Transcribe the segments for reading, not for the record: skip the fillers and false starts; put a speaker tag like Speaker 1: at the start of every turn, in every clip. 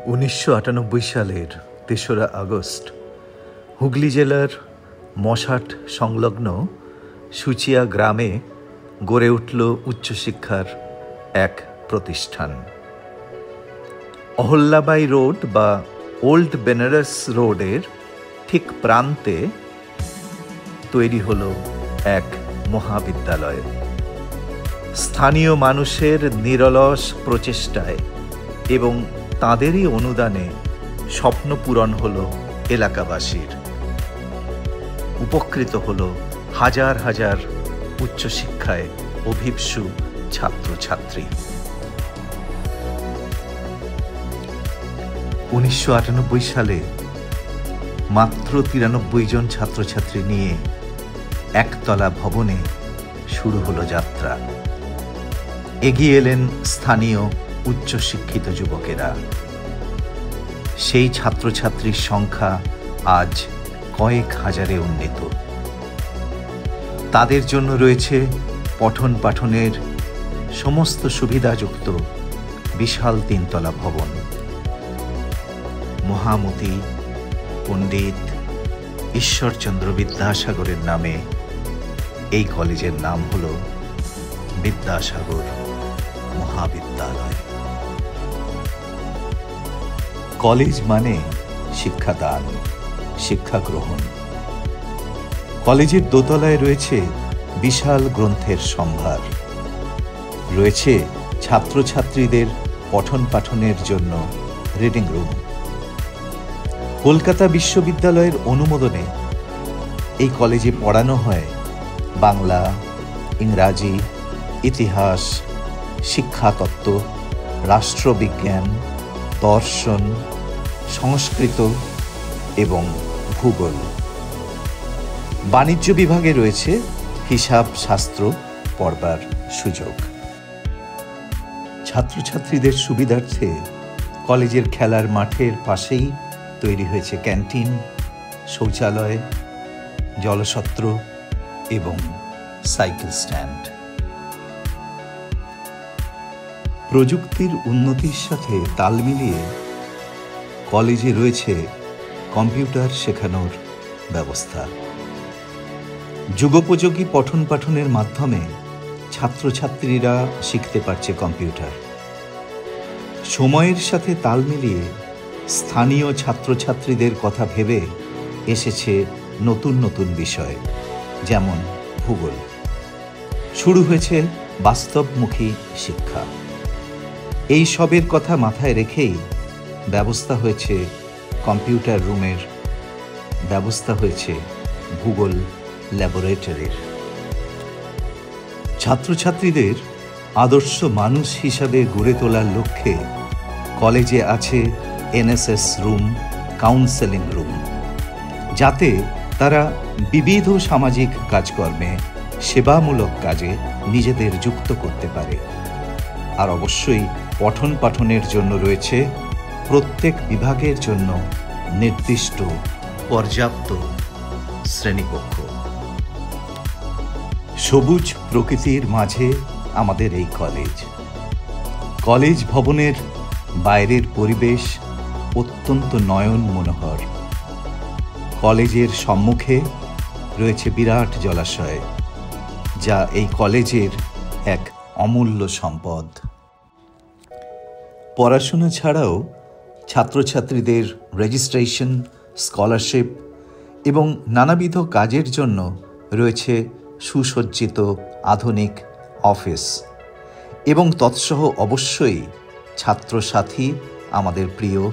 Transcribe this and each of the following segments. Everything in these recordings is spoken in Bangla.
Speaker 1: 1998 সালের ৩রা আগস্ট হুগলি জেলার মশাট সংলগ্ন সুচিয়া গ্রামে গড়ে উঠল উচ্চশিক্ষার এক প্রতিষ্ঠান। অহল্যাবাই রোড বা ওল্ড বেনারস রোডের ঠিক প্রান্তে তৈরি হল এক মহাবিদ্যালয়। স্থানীয় মানুষের নিরলস প্রচেষ্টায় এবং তাঁদেরই অনুদানে স্বপ্ন পূরণ হল এলাকাবাসীর। উপকৃত হল হাজার হাজার উচ্চশিক্ষায় অভিপ্সু ছাত্রছাত্রী। 1998 সালে মাত্র 93 জন ছাত্রছাত্রী নিয়ে একতলা ভবনে শুরু হলো যাত্রা। এগিয়ে এলেন স্থানীয় উচ্চশিক্ষিত যুবকেরা। সেই ছাত্রছাত্রীর সংখ্যা আজ কয়েক হাজারে উন্নীত। তাদের জন্য রয়েছে পঠন পাঠনের সমস্ত সুবিধাযুক্ত বিশাল 3তলা ভবন। মহামতি পণ্ডিত ঈশ্বরচন্দ্র বিদ্যাসাগরের নামে এই কলেজের নাম হল বিদ্যাসাগর মহাবিদ্যালয়। কলেজ মানে শিক্ষাদান, শিক্ষা গ্রহণ। কলেজের দোতলায় রয়েছে বিশাল গ্রন্থের সম্ভার, রয়েছে ছাত্রছাত্রীদের পঠন পাঠনের জন্য রিডিং রুম। কলকাতা বিশ্ববিদ্যালয়ের অনুমোদনে এই কলেজে পড়ানো হয় বাংলা, ইংরাজি, ইতিহাস, শিক্ষাতত্ত্ব, রাষ্ট্রবিজ্ঞান, দর্শন, সংস্কৃত এবং ভূগোল। বাণিজ্য বিভাগে রয়েছে হিসাব শাস্ত্র পড়বার সুযোগ। ছাত্রছাত্রীদের সুবিধার্থে কলেজের খেলার মাঠের পাশেই তৈরি হয়েছে ক্যান্টিন, শৌচালয়, জলসত্র এবং সাইকেল স্ট্যান্ড। প্রযুক্তির উন্নতির সাথে তাল মিলিয়ে কলেজে রয়েছে কম্পিউটার শেখানোর ব্যবস্থা। যুগোপযোগী পঠন পাঠনের মাধ্যমে ছাত্রছাত্রীরা শিখতে পারছে কম্পিউটার। সময়ের সাথে তাল মিলিয়ে স্থানীয় ছাত্রছাত্রীদের কথা ভেবে এসেছে নতুন নতুন বিষয়, যেমন ভূগোল। শুরু হয়েছে বাস্তবমুখী শিক্ষা। এই সবের কথা মাথায় রেখেই ব্যবস্থা হয়েছে কম্পিউটার রুমের, ব্যবস্থা হয়েছে ভূগোল ল্যাবরেটরির। ছাত্রছাত্রীদের আদর্শ মানুষ হিসাবে গড়ে তোলার লক্ষ্যে কলেজে আছে এনএসএস রুম, কাউন্সেলিং রুম, যাতে তারা বিবিধ সামাজিক কাজকর্মে, সেবামূলক কাজে নিজেদের যুক্ত করতে পারে। আর অবশ্যই পঠন পাঠনের জন্য রয়েছে প্রত্যেক বিভাগের জন্য নির্দিষ্ট পর্যাপ্ত শ্রেণীকক্ষ। সবুজ প্রকৃতির মাঝে আমাদের এই কলেজ। কলেজ ভবনের বাইরের পরিবেশ অত্যন্ত নয়ন মনোহর। কলেজের সম্মুখে রয়েছে বিরাট জলাশয়, যা এই কলেজের এক অমূল্য সম্পদ। পড়াশোনা ছাড়াও ছাত্রছাত্রীদের রেজিস্ট্রেশন, স্কলারশিপ এবং নানাবিধ কাজের জন্য রয়েছে সুসজ্জিত আধুনিক অফিস এবং তৎসহ অবশ্যই ছাত্রসাথী, আমাদের প্রিয়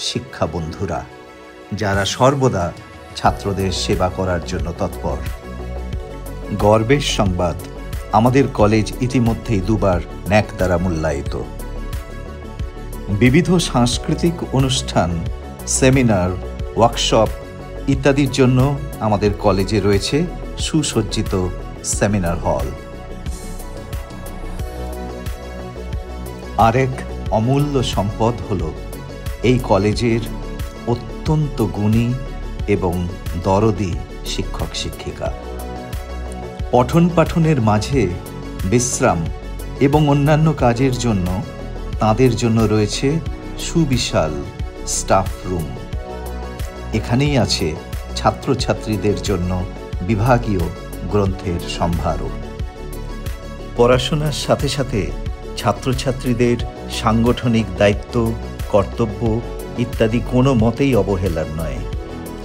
Speaker 1: শিক্ষা বন্ধুরা, যারা সর্বদা ছাত্রদের সেবা করার জন্য তৎপর। গর্বের সংবাদ, আমাদের কলেজ ইতিমধ্যেই 2বার ন্যাক দ্বারা মূল্যায়িত। বিবিধ সাংস্কৃতিক অনুষ্ঠান, সেমিনার, ওয়ার্কশপ ইত্যাদির জন্য আমাদের কলেজে রয়েছে সুসজ্জিত সেমিনার হল। আরেক অমূল্য সম্পদ হল এই কলেজের অত্যন্ত গুণী এবং দরদি শিক্ষক শিক্ষিকা। পঠন পাঠনের মাঝে বিশ্রাম এবং অন্যান্য কাজের জন্য তাদের জন্য রয়েছে সুবিশাল স্টাফ রুম। এখানেই আছে ছাত্রছাত্রীদের জন্য বিভাগীয় গ্রন্থের সম্ভারও। পড়াশোনার সাথে সাথে ছাত্রছাত্রীদের সাংগঠনিক দায়িত্ব, কর্তব্য ইত্যাদি কোনো মতেই অবহেলার নয়।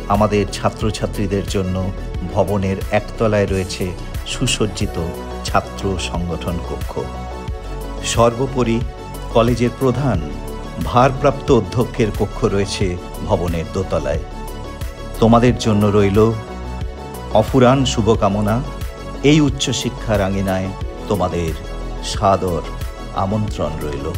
Speaker 1: আমাদের ছাত্রছাত্রীদের জন্য ভবনের একতলায় রয়েছে সুসজ্জিত ছাত্র সংগঠন কক্ষ। সর্বোপরি কলেজের প্রধান ভারপ্রাপ্ত অধ্যক্ষের কক্ষ রয়েছে ভবনের দোতলায়। তোমাদের জন্য রইল অফুরান শুভকামনা। এই উচ্চশিক্ষার আঙিনায় তোমাদের সাদর আমন্ত্রণ রইল।